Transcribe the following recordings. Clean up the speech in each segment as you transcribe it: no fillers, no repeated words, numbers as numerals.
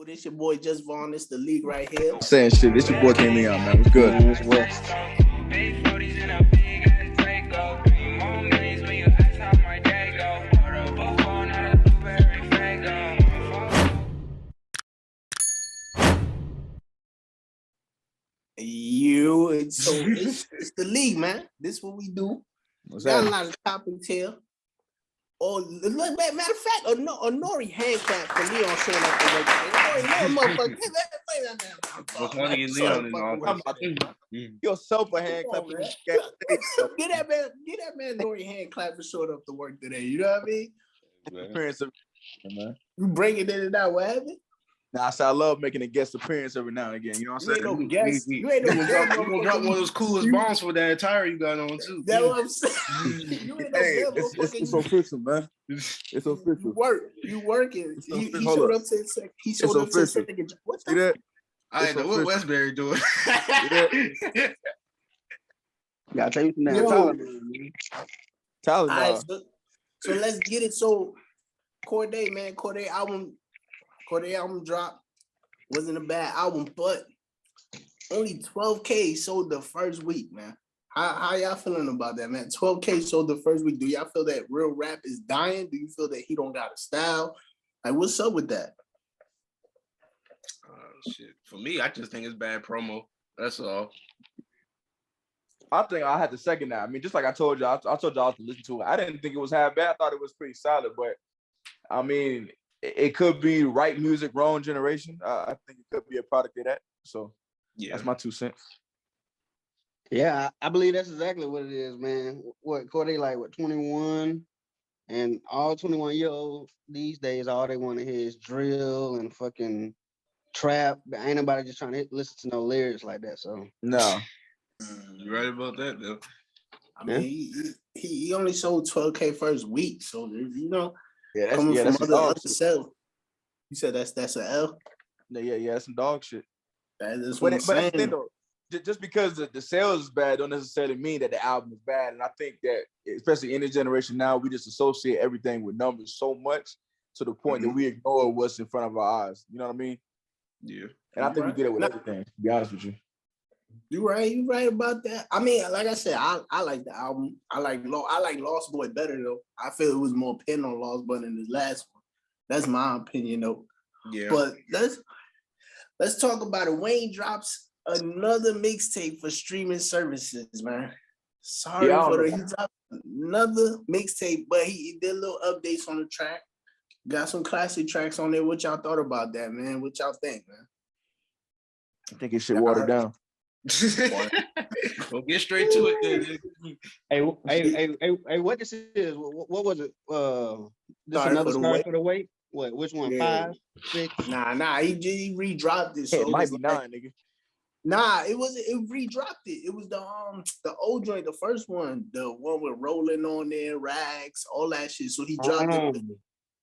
This your boy Just Vaughn. This the league right here. Saying shit. This your boy came in, man. What's good? It's West. It's the league, man. This is what we do. What's Got that? a lot of topics here. Or matter of fact, a Nori hand clap for Leon showing up the work. What's one of you, Leon, and all Yourself a hand clap. Get that man Nori hand clap for showing up to work today. You know what I mean? Appearance of, man. You bring it in and out. What happened? Nah, I love making a guest appearance every now and again. You know what I'm saying? You ain't no guest. You ain't no gonna guest. drop one of those coolest bombs for that attire you got on too. That's what I'm saying. You ain't no Hey, guest. it's official, man. It's official. You working. He Hold showed up. up to the second. He showed up to the second. What's See that? I know what Westbury doing. Gotta tell you some damn Tyler, All right, so let's get it. So Cordae, man, Cordae album drop. Wasn't a bad album, but only 12K sold the first week, man. How y'all feeling about that, man? 12K sold the first week. Do y'all feel that real rap is dying? Do you feel that he don't got a style? Like, what's up with that? Shit. For me, I just think it's bad promo. That's all. I think I had to second that. I mean, just like I told y'all, I told y'all to listen to it. I didn't think it was half bad. I thought it was pretty solid, but I mean, it could be right music, wrong generation. I think it could be a product of that. So yeah, that's my 2 cents. Yeah, I believe that's exactly what it is, man. What Cordae like? What 21? And all 21-year-olds these days, all they want to hear is drill and fucking trap. Ain't nobody just trying to listen to no lyrics like that. So no, you right about that though. I mean, he only sold 12K first week, so you know. Yeah, that's coming that's from other sales. You said that's an L? Yeah, that's some dog shit. That is what I'm saying. But that's the thing, though. Just because the sales is bad don't necessarily mean that the album is bad. And I think that, especially in this generation now, we just associate everything with numbers so much to the point that we ignore what's in front of our eyes. You know what I mean? Yeah. And I think we get it with everything, to be honest with you. You right about that. I mean, like I said, I like the album. I like Lost Boy better though. I feel it was more pin on Lost Boy than his last one. That's my opinion though. Yeah. But let's talk about it. Wayne drops another mixtape for streaming services, man. Sorry he dropped another mixtape, but he did little updates on the track. Got some classic tracks on there. What y'all thought about that, man? What y'all think, man? I think it should water down. We'll get straight to it then. Hey, what this is? What was it? This another Start for the Wait? What? Which one? Yeah. 5, 6? Nah. He redropped it. So it might be 9, nigga. Nah, it redropped it. It was the old joint, the first one, the one with Rolling on there, Rags, all that shit. So he dropped it.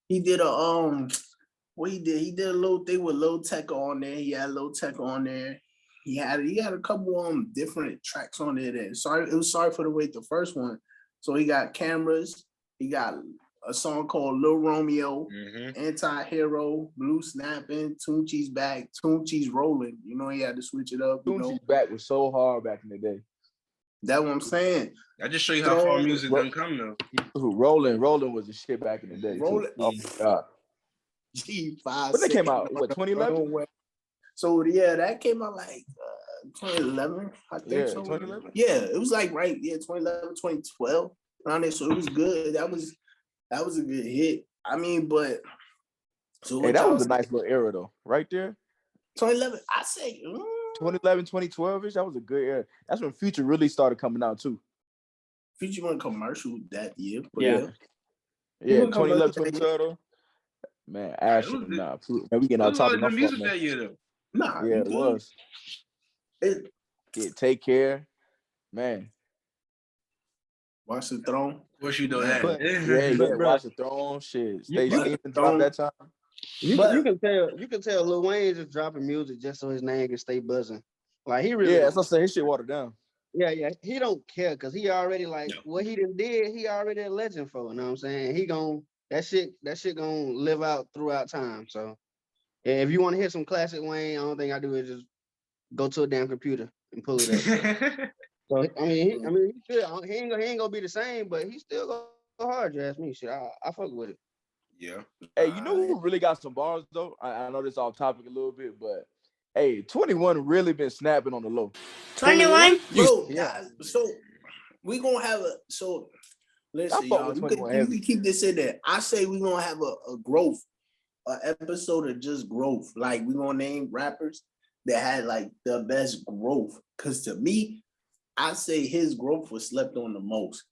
He did what he did? He did a little thing with Lil Tecca on there. He had Lil Tecca on there. He had a couple different tracks on there. It was Sorry for the Wait, the first one. So he got Cameras. He got a song called Lil Romeo, Anti-Hero, Blue Snapping, Tunchi's Back, Tunchi's Rolling. You know, he had to switch it up. Tunchi's Back was so hard back in the day. That's what I'm saying. I just show you how far music done come though. Rolling was the shit back in the day. Rolling. Oh my God. G5. When they came out, what, 2011? So yeah, that came out like 2011, I think. Yeah, so. 2011. Yeah, it was like 2011, 2012 around there. So it was good. That was a good hit. I mean, but so that was a nice little era though, right there. 2011, I say 2011, 2012ish. That was a good era. That's when Future really started coming out too. Future went commercial that year. Yeah, 2011, 2012 though. Man, Ashley, man, we getting out topic. Good music that year though. Nah, yeah, it was. Take Care, man. Watch the Throne. What you know that? Watch the Throne. Shit, Stay Safe and drop that time. You can tell Lil Wayne just dropping music just so his name can stay buzzing. Like he really, that's what I say. His shit watered down. Yeah, he don't care because he already what he did. He already a legend for. You know what I'm saying? He that shit gonna live out throughout time. So And if you want to hear some classic Wayne, the only thing I do is just go to a damn computer and pull it up. So I mean, he should. He ain't gonna be the same, but he still go hard. You ask me, shit. I fuck with it. Yeah. Hey, you know who really got some bars though? I know this off topic a little bit, but hey, 21 really been snapping on the low. 21? Bro, Yeah. so we gonna have a listen, fuck y'all. with You 21 can heavy. keep this in there. I say we gonna have a growth, an episode of just growth. Like we gonna name rappers that had like the best growth. Cause to me, I say his growth was slept on the most.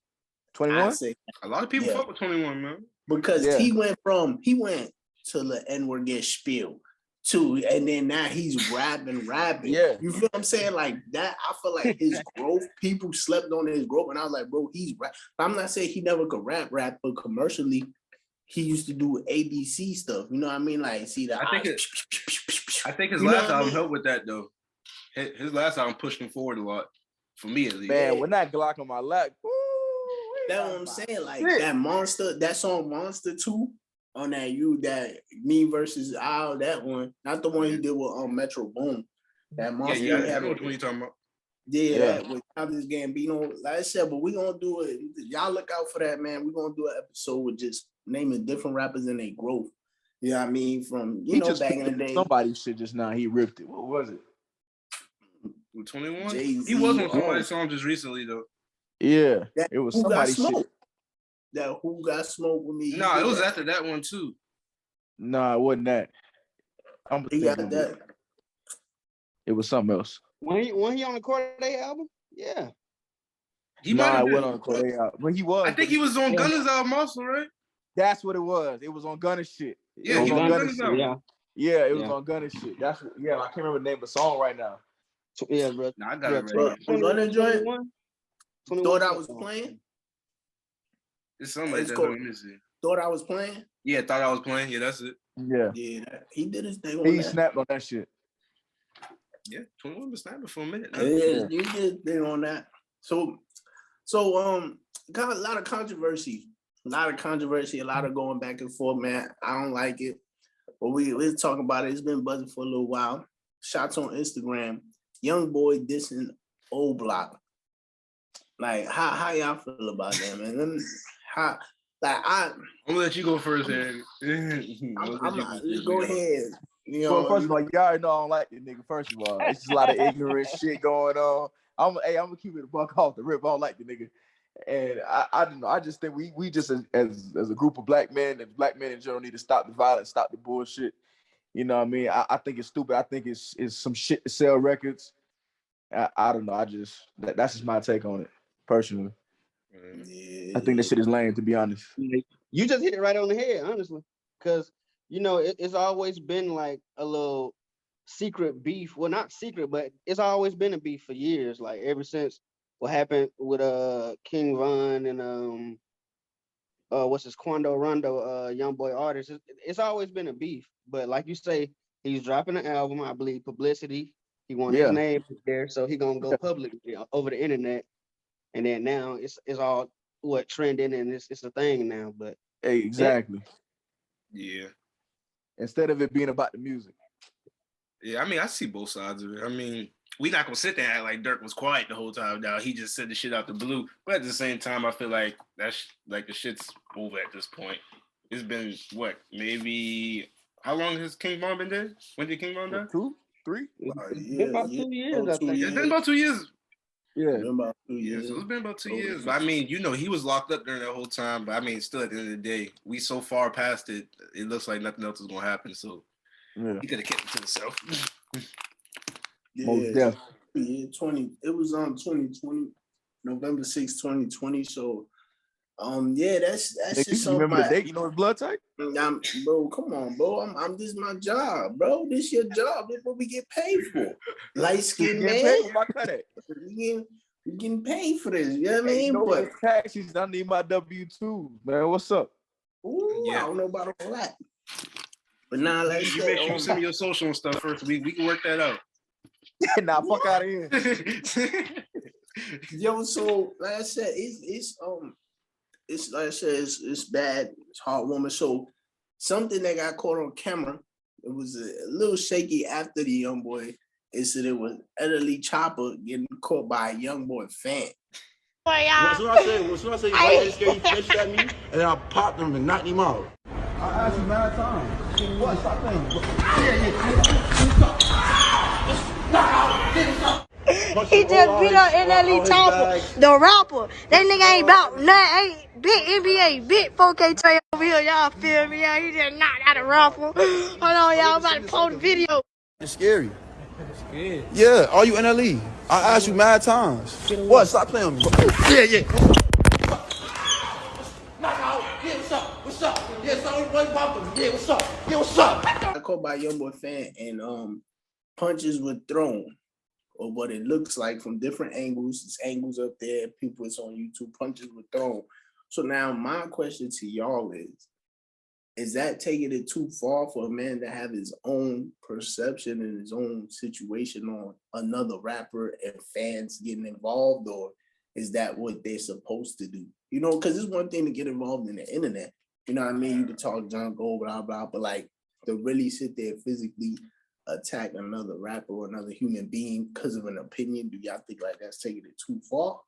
21? I say A lot of people Yeah. fuck with 21, man. because Yeah. he went to the N-word get spiel to, and then now he's rapping. Yeah. You feel what I'm saying? Like that, I feel like his growth, people slept on his growth, and I was like, bro, he's rap. I'm not saying he never could rap, but commercially, he used to do ABC stuff. You know what I mean? Like, see the I think his You know last what I album mean? helped with that though. His last album pushed him forward a lot, for me at least. Man, when that Glock on my lap, That's what I'm saying. Like that song Monster 2 on that Me versus Al, that one, not the one he did with Metro Boom. That Monster Yeah, he I had know what you're talking about. that with Childish Gambino. Like I said, but we gonna do it. Y'all look out for that, man. We're gonna do an episode with just naming different rappers and their growth. You know what I mean? From back in the day. Somebody shit just now, he ripped it. What was it? With 21? Jay-Z, He was on somebody's song just recently though. Yeah, that it was Who Got somebody shit. Smoked. That Who Got Smoked with me. No, it was after that one too. Nah, it wasn't that. I'm He thinking got that. it was something else. When he on the Cordae album, yeah. He might have it been. wasn't on the Cordae album, but he was. I think he was on Gunna's album also, right? That's what it was. It was on Gunna's shit. Yeah, it was he on was on Gunna's Gunna's shit. album. Yeah, it was Yeah. on Gunna's shit. That's what, I can't remember the name of the song right now. Yeah, bro. Nah, I got it Bro, right. I'm gonna join. 21. Thought I was playing. It's something like It's that. cool. Let me see. Thought I was playing. Yeah, thought I was playing. Yeah, that's it. Yeah, He did his thing on he that. snapped on that shit. Yeah, 21 was snapping for a minute. Now. Yeah, he did his thing on that. So got a lot of controversy. A lot of going back and forth, man. I don't like it. But we'll talk about it. It's been buzzing for a little while. Shots on Instagram. Youngboy dissing Oblock. Like, how y'all feel about that, man? I'm gonna let you go first, Aaron. Go ahead. Well, first of all, y'all already know I don't like this nigga. First of all, it's just a lot of ignorant shit going on. I'm gonna keep it a buck off the rip. I don't like the nigga, and I don't know. I just think we just as a group of black men and black men in general need to stop the violence, stop the bullshit. You know what I mean? I think it's stupid. I think it's some shit to sell records. I don't know. That's just my take on it personally. Yeah. I think that shit is lame, to be honest. You just hit it right on the head, honestly, because it's always been like a little secret beef. Well, not secret, but it's always been a beef for years. Like ever since what happened with King Von and what's his Quando Rondo Youngboy artist. It's always been a beef. But like you say, he's dropping an album. I believe publicity. He wanted his name there, so he gonna go public over the internet. And then now it's all trending and it's a thing now. But Hey, exactly. Yeah. Instead of it being about the music. Yeah, I mean, I see both sides of it. I mean, we not gonna sit there and act like Dirk was quiet the whole time. Now he just said the shit out the blue. But at the same time, I feel like that's like the shit's over at this point. It's been maybe how long has King Von been dead? When did King Von die? 2, 3? It's been about 2 years, I think. It's been about 2 years. Yeah. About 2 Yeah, years. so it's been about 2 years. But I mean, he was locked up during that whole time. But I mean, still at the end of the day, we so far past it, it looks like nothing else is gonna happen. So he could have kept it to himself. Most definitely. Yeah, it was on 2020, November 6, 2020. So that's just something. Remember the date? You know his blood type? Bro, come on, bro. I'm this is my job, bro. This your job. This is what we get paid for. Light skinned man. Where my cut at? We getting paid for this. You know what I mean? But taxes, I need my W-2, man. What's up? Ooh, I don't know about all that. But now let's you make sure you send me your social and stuff first. We can work that out. Nah, fuck out of here. Yo, so like I said, it's like I said, it's bad, it's heartwarming. So something that got caught on camera it was a little shaky after the Youngboy incident with Italy Choppa getting caught by a Youngboy fan. As soon as I say, why you scared, he flinched at me, and then I popped him and knocked him out. I asked him mad times. What? Stop playing. He just beat up NLE Choppa, the rapper. That nigga ain't about nothing. Ain't big NBA, big 4K Trey over here. Y'all feel me? Yeah, he just knocked out a rapper. Hold on, y'all. I'm about to post the video. It's scary. Yeah, are you NLE? I asked you mad times. What? Stop playing with me. Yeah. Knock out. Yeah, what's up? What's up? Yeah, so what about them? Yeah, what's up? Yeah, what's up? I caught by a Youngboy fan and punches were thrown, or what it looks like from different angles. There's angles up there. People, it's on YouTube. Punches were thrown. So now my question to y'all is that taking it too far for a man to have his own perception and his own situation on another rapper and fans getting involved, or is that what they're supposed to do? You know, because it's one thing to get involved in the internet. You know what I mean? You can talk junk, blah, blah, but like to really sit there and physically attack another rapper or another human being because of an opinion, do y'all think like that's taking it too far?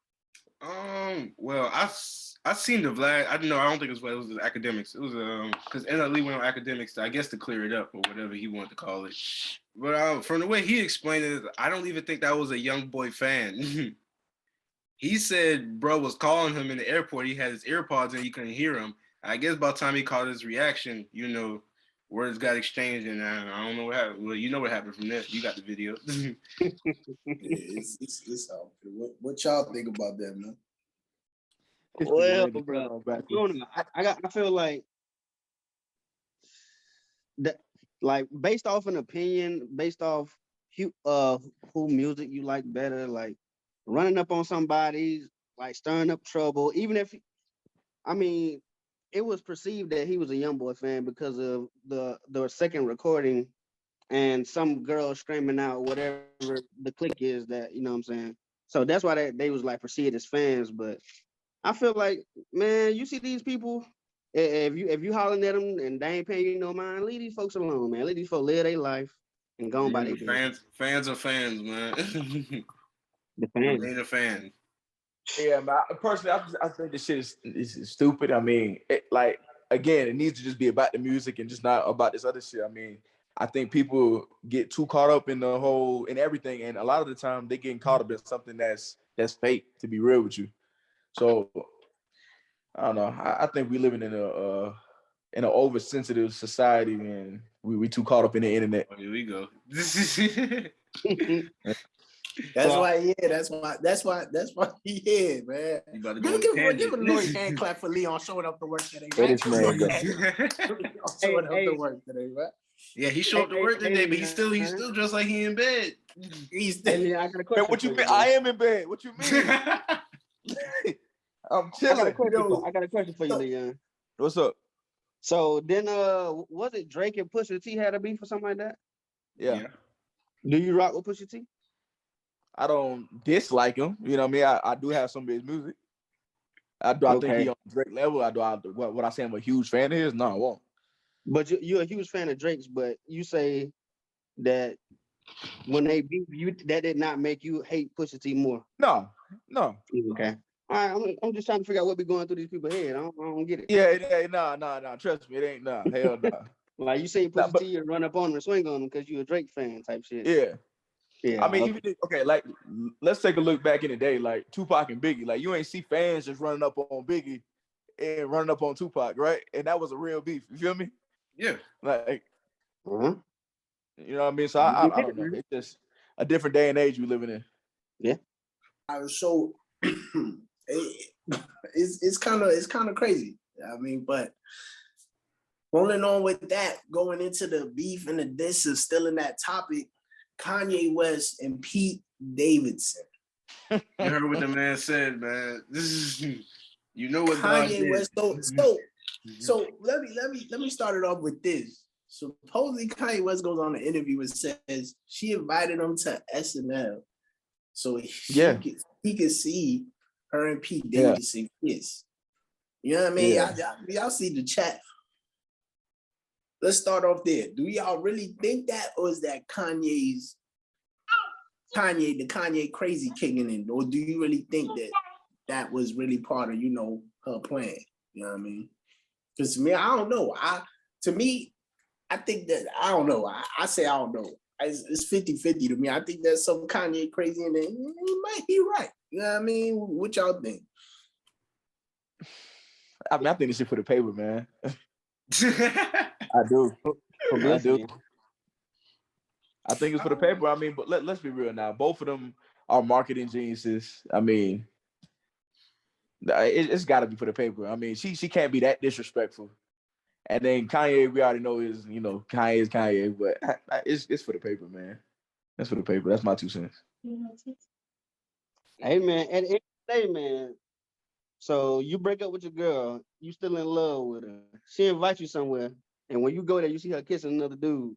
Well, I seen the Vlad. I don't think it was academics. It was because NLE went on academics, I guess, to clear it up or whatever he wanted to call it. But from the way he explained it, I don't even think that was a Youngboy fan. He said bro was calling him in the airport. He had his AirPods and he couldn't hear him. I guess by the time he caught his reaction, words got exchanged, and I don't know what happened. Well, you know what happened from there. You got the video. It's out. What y'all think about that, man? Well, bro, I feel like that, like based off an opinion, based off who music you like better, like running up on somebody, like stirring up trouble, even if, it was perceived that he was a Youngboy fan because of the second recording and some girl screaming out whatever the click is that, you know what I'm saying? So that's why they was like perceived as fans. But I feel like, man, you see these people, if you hollering at them and they ain't paying you no mind, leave these folks alone, man. Let these folks live their life and go on by their business. Fans are fans, man. The fans. Ain't a fan. Yeah, man. Personally, I think this shit is stupid. I mean, again, it needs to just be about the music and just not about this other shit. I mean, I think people get too caught up in the whole in everything, and a lot of the time they getting caught up in something that's fake. To be real with you, so I don't know. I think we living in an oversensitive society, and we too caught up in the internet. Oh, here we go. That's why he here, man. You about to Give a noise hand clap for Leon showing up to work today, man. Showing up to work today, man. Yeah, he showed up to work today, but he's still just like he in bed. He's still. I got a question. What you mean? I am in bed. What you mean? I'm chilling. I got a question for you, Leon. What's up? So then, was it Drake and Pusha T had a beef or something like that? Yeah. Do you rock with Pusha T? I don't dislike him. You know what I mean? I do have some of his music. I think he on Drake level. What I say I'm a huge fan of his? No, I won't. But you're a huge fan of Drake's, but you say that when they beat you, that did not make you hate Pusha T more. No. Okay. All right, I'm just trying to figure out what be going through these people's head. I don't get it. Yeah, no. Trust me, it ain't hell no. Like you say Pusha T, you run up on him and swing on him because you're a Drake fan type shit. Yeah. I mean, like let's take a look back in the day, like Tupac and Biggie. Like you ain't see fans just running up on Biggie and running up on Tupac, right? And that was a real beef. You feel me? Yeah. Like, you know what I mean? So I don't know. It's just a different day and age we living in. Yeah. So it's kind of crazy. I mean, but rolling on with that, going into the beef and the diss is still in that topic. Kanye West and Pete Davidson. You heard what the man said, man. This is, you know what Kanye West. So let me start it off with this. Supposedly Kanye West goes on an interview and says she invited him to SNL, so he could see her and Pete Davidson kiss. You know what I mean? Yeah. Y'all see the chat. let's start off there. Do y'all really think that, or is that the Kanye crazy kicking in, or do you really think that was really part of, her plan? You know what I mean? Because to me, I don't know. I think that, I don't know. I say I don't know. It's 50-50 to me. I think there's some Kanye crazy in there. He might be right. You know what I mean? What y'all think? I mean, I think this shit for the paper, man. I do. I do. I think it's for the paper. I mean, but let's be real now. Both of them are marketing geniuses. I mean, it's got to be for the paper. I mean, she can't be that disrespectful. And then Kanye, we already know is, Kanye is Kanye, but it's for the paper, man. That's for the paper. That's my 2 cents. Hey, man, at the end of the day, man, so you break up with your girl, you still in love with her. She invites you somewhere, and when you go there, you see her kissing another dude.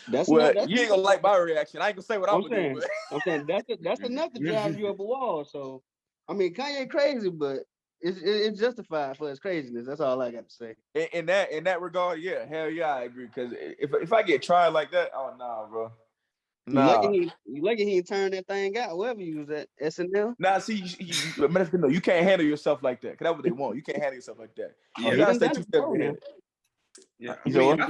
That's well, that's you ain't gonna like my reaction. I ain't gonna say what I'm gonna do. But... I'm saying that's enough to drive you up a wall. So, I mean, Kanye crazy, but it's justified for his craziness. That's all I got to say. In that regard, yeah, hell yeah, I agree. Because if I get tried like that, oh nah, bro. Nah. You lucky he turned that thing out. Wherever you was at SNL. Nah, see, you can't handle yourself like that. Cause that's what they want. You can't handle yourself like that. Yeah, you gotta stay 2 steps ahead. Yeah, I mean,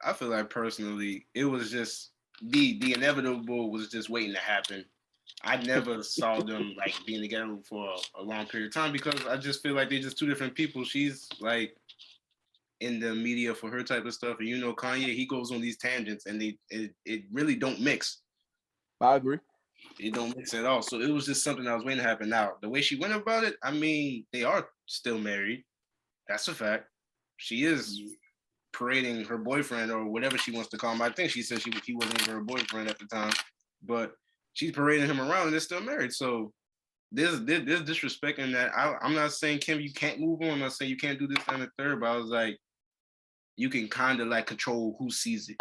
I feel like personally, it was just the inevitable was just waiting to happen. I never saw them like being together for a long period of time because I just feel like they're just 2 different people. She's like in the media for her type of stuff, and Kanye, he goes on these tangents, and it really don't mix. I agree. It don't mix at all. So it was just something that was waiting to happen. Now, the way she went about it, I mean, they are still married. That's a fact. She is parading her boyfriend or whatever she wants to call him. I think she said he wasn't even her boyfriend at the time, but she's parading him around and they're still married. So there's disrespect in that. I'm not saying, Kim, you can't move on. I'm not saying you can't do this and the third, but I was like, you can kind of like control who sees it.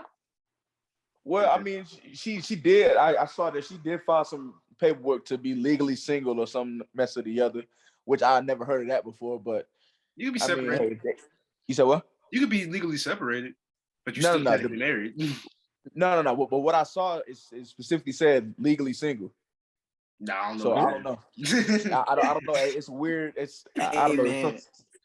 Well, I mean, she did. I saw that she did file some paperwork to be legally single or some mess or the other, which I never heard of that before. But you could be separated. Hey, you said what? You could be legally separated, but you still technically married. No. But what I saw is specifically said legally single. No, I don't know. So I don't know. I don't know. It's weird. I don't know.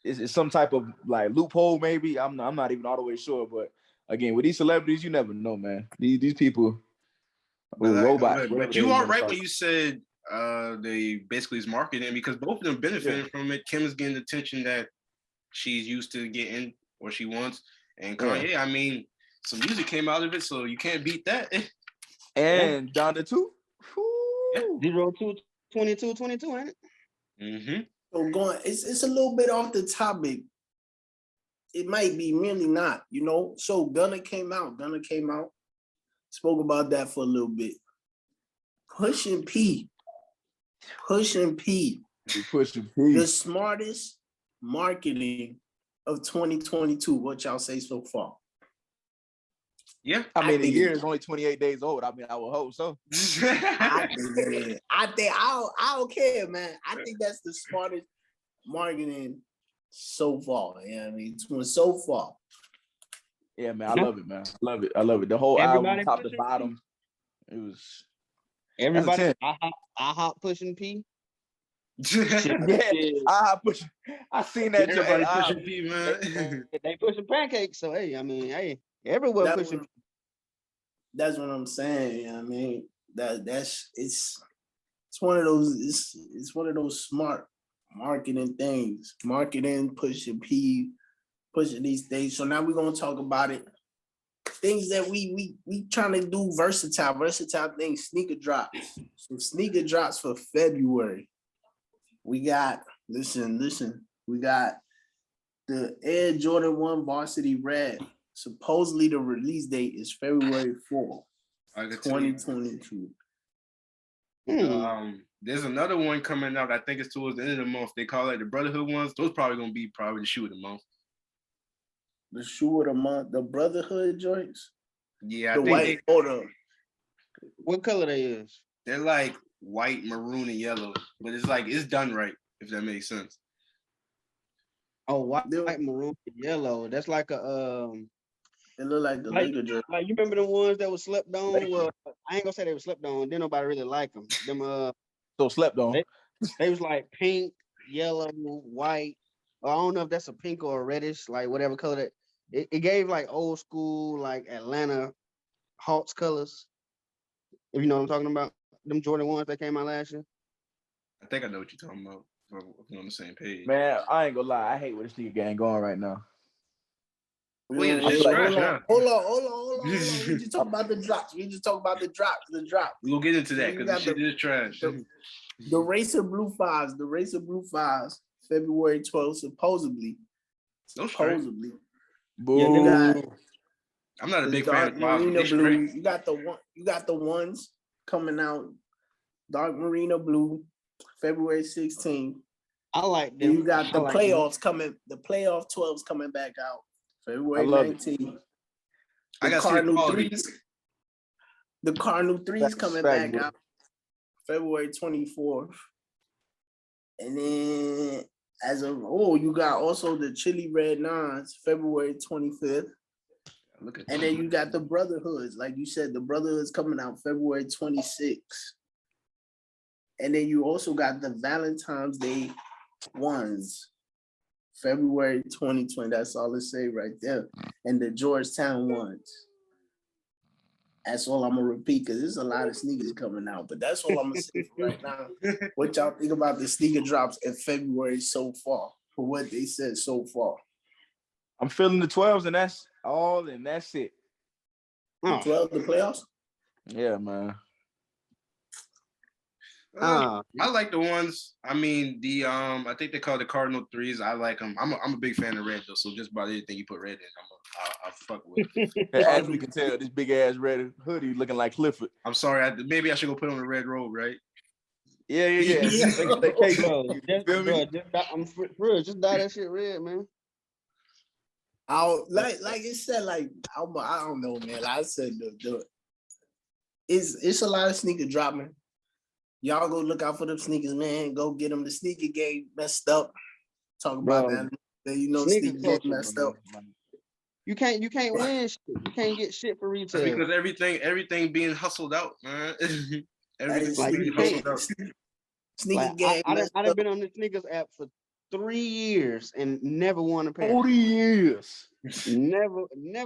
It's some type of like loophole, maybe. I'm not even all the way sure. But again, with these celebrities, you never know, man. These people are robots. But you are right when you said they basically is marketing because both of them benefiting from it. Kim is getting attention that she's used to getting or she wants, and Kanye, I mean, some music came out of it, so you can't beat that. And down to 2. 0-2, 22, ain't it? Mm-hmm. So it's a little bit off the topic. It might be, really not, So Gunna came out, spoke about that for a little bit. Pushing P. The smartest marketing of 2022. What y'all say so far? Yeah, I mean, the year is only 28 days old. I mean, I would hope so. I don't care, man. I think that's the smartest marketing so far. You know what I mean? So far. Yeah, man. I love it, man. I love it. The whole album, top to bottom. It was everybody. I hop pushing P. I pushing. I seen that. Everybody pushing P, man. They pushing pancakes. So hey, everywhere pushing P. That's what I'm saying. You know what I mean? It's one of those. It's one of those smart marketing things. Marketing, pushing P, pushing these things. So now we're gonna talk about it. Things that we trying to do versatile things. Sneaker drops. So sneaker drops for February. We got listen. We got the Air Jordan 1 Varsity Red. Supposedly the release date is February 4th, 2022. There's another one coming out. I think it's towards the end of the month. They call it the Brotherhood ones. Those probably gonna be the shoe of the month. The shoe of the month, the Brotherhood joints. Yeah, the white. What color they is? They're like white, maroon, and yellow, but it's done right. If that makes sense. Oh, white, maroon, yellow. That's like a It look like the Laker jersey. Like you remember the ones that were slept on? Well, I ain't gonna say they were slept on. Didn't nobody really like them. So slept on. They was like pink, yellow, white. I don't know if that's a pink or a reddish, like whatever color it gave like old school, like Atlanta Hawks colors. If you know what I'm talking about. Them Jordan ones that came out last year. I think I know what you're talking about. We're on the same page. Man, I ain't gonna lie. I hate where this nigga gang going right now. Hold on. We just talk about the drops. The drop. We gonna get into that because the shit is trash. The Racer Blue Fives, February 12th, supposedly. Boo. I'm not a big fan of Marina Blue. You got the ones coming out. Dark Marina Blue, February 16th. I like them. You got the playoffs coming. The playoff 12s coming back out. February 19th. I got Cardinal 3s. The Cardinal 3s coming back out. February 24th. And then you got also the Chili Red 9s, February 25th. And then you got the Brotherhoods. Like you said, the Brotherhoods coming out February 26th. And then you also got the Valentine's Day ones, February 2020. That's all it say right there. And the Georgetown ones. That's all I'm gonna repeat because there's a lot of sneakers coming out. But that's all I'm gonna say for right now. What y'all think about the sneaker drops in February so far? For what they said so far. I'm feeling the 12s, and that's all, and that's it. The 12, the playoffs? Yeah, man. I like the ones. I mean, I think they call the Cardinal 3s. I like them. I'm a big fan of red though. So just about anything you put red in, I'll fuck with. As we can tell, this big ass red hoodie looking like Clifford. I'm sorry. Maybe I should go put on a red robe, right? Yeah. I'm for real. Just dye that shit red, man. Like it said, like I don't know, man. Like I said, it's a lot of sneaker dropping. Y'all go look out for them sneakers, man. Go get them. The sneaker game messed up. Talk about that. Sneaker game messed up. You can't win shit. You can't get shit for retail. That's because everything being hustled out, man. Everything's being hustled out. Sneaker game. I've been on the sneakers app for 3 years and never won a pair. 40 years. Never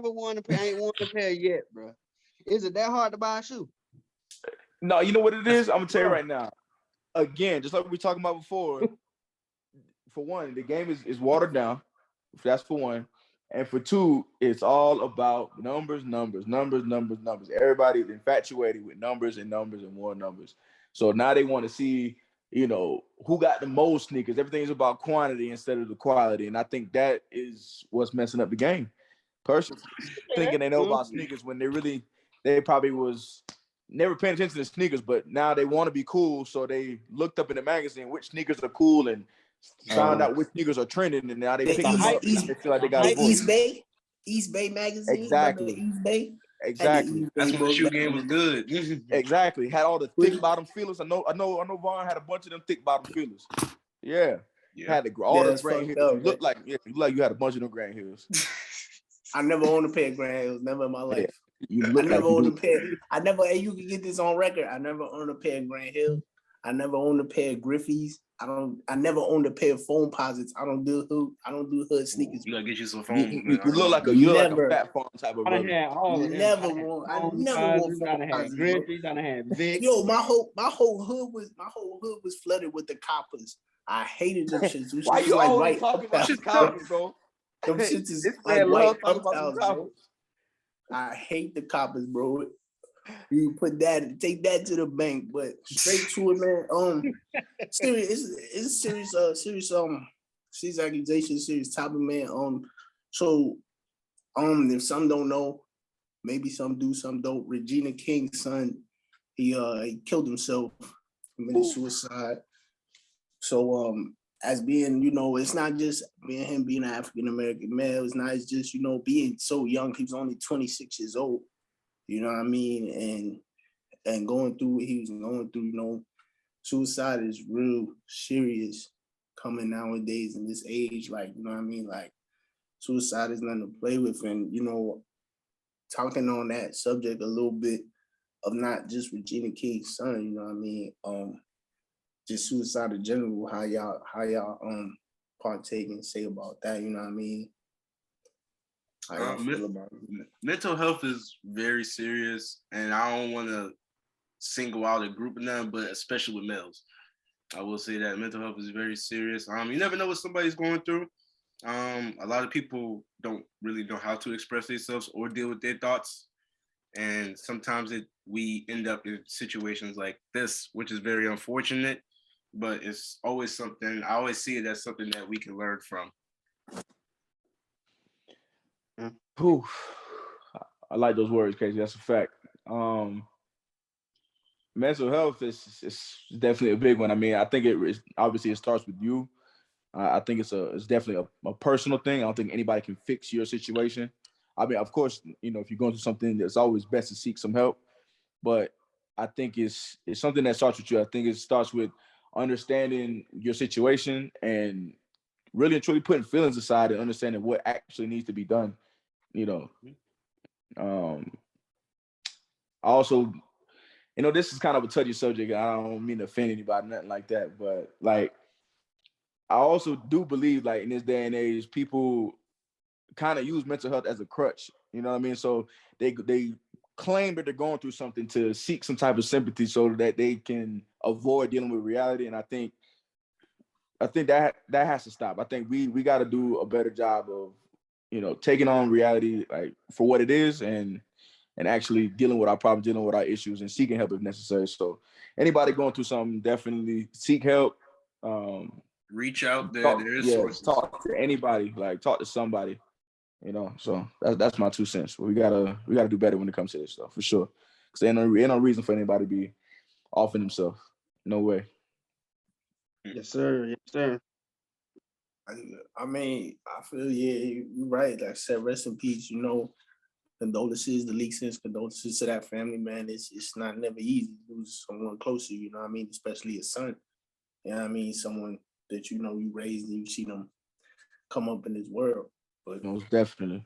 won a pair. I ain't won a pair yet, bro. Is it that hard to buy a shoe? No, you know what it is? I'm gonna tell you right now. Again, just like we were talking about before, for one, the game is watered down. That's for one. And for two, it's all about numbers. Everybody's infatuated with numbers and more numbers. So now they want to see, who got the most sneakers. Everything's about quantity instead of the quality. And I think that is what's messing up the game. Personally, thinking they know about sneakers when they probably was never paying attention to sneakers, but now they want to be cool. So they looked up in the magazine which sneakers are cool and found out which sneakers are trending, and now they pick them up. They feel like they got a voice. East Bay magazine. Exactly. East Bay. Exactly. That's when the shoe game was good. Exactly. Had all the thick bottom feelers. I know Vaughn had a bunch of them thick bottom feelers. Yeah. Had all the grain heels. You look like you had a bunch of them grain heels. I never owned a pair of grain heels, never in my life. You I never owned a pair. And you can get this on record. I never owned a pair of grain heels. I never owned a pair of Griffeys. I never owned a pair of foam posits. I don't do hood sneakers. You gotta get you some foam. You look like a fat farm type of brother. I never wore foam posits. Griffeys. I had Vic. Yo, my whole hood was flooded with the coppers. I hated them shits. Why you like always talking about the coppers, bro? Them shits is like white uptowns, bro. I hate the coppers, bro. You take that to the bank, but straight to it, man. Serious accusations, serious topic, man. So, if some don't know, maybe some do, some don't. Regina King's son, he killed himself, committed suicide. So, as being, it's not just him being an African American male. It's not just being so young. He was only 26 years old. You know what I mean? And going through what he was going through, suicide is real serious coming nowadays in this age, like, you know what I mean? Like, suicide is nothing to play with. And, you know, talking on that subject a little bit of not just Regina King's son, you know what I mean? Just suicide in general, how y'all partake and say about that, you know what I mean? How y'all feel about it? Mental health is very serious, and I don't want to single out a group of them, but especially with males. I will say that mental health is very serious. You never know what somebody's going through. A lot of people don't really know how to express themselves or deal with their thoughts. And sometimes we end up in situations like this, which is very unfortunate, but it's always something, I always see it as something that we can learn from. Whew. I like those words, Casey. That's a fact. Mental health is definitely a big one. I mean, I think obviously it starts with you. I think it's definitely a personal thing. I don't think anybody can fix your situation. I mean, of course, you know, if you're going through something, it's always best to seek some help. But I think it's something that starts with you. I think it starts with understanding your situation and really and truly putting feelings aside and understanding what actually needs to be done. You know, I also, you know, this is kind of a touchy subject. I don't mean to offend anybody, nothing like that. But like, I also do believe, like, in this day and age, people kind of use mental health as a crutch. You know what I mean? So they claim that they're going through something to seek some type of sympathy so that they can avoid dealing with reality. And I think that has to stop. I think we got to do a better job of, you know, taking on reality like for what it is and actually dealing with our problems, dealing with our issues, and seeking help if necessary. So anybody going through something, definitely seek help. Reach out there. Talk, There is sources. Talk to anybody. Like talk to somebody. You know. So that's my 2 cents. We gotta do better when it comes to this stuff for sure. Because ain't no reason for anybody to be offing himself. No way. Yes, sir. Yes, sir. I mean, I feel, yeah, you're right. Like I said, rest in peace, you know. Condolences, the leak sense, condolences to that family, man. It's not never easy to lose someone close to you, you know what I mean? Especially a son. You know what I mean? Someone that you know you raised and you see them come up in this world. But Most definitely.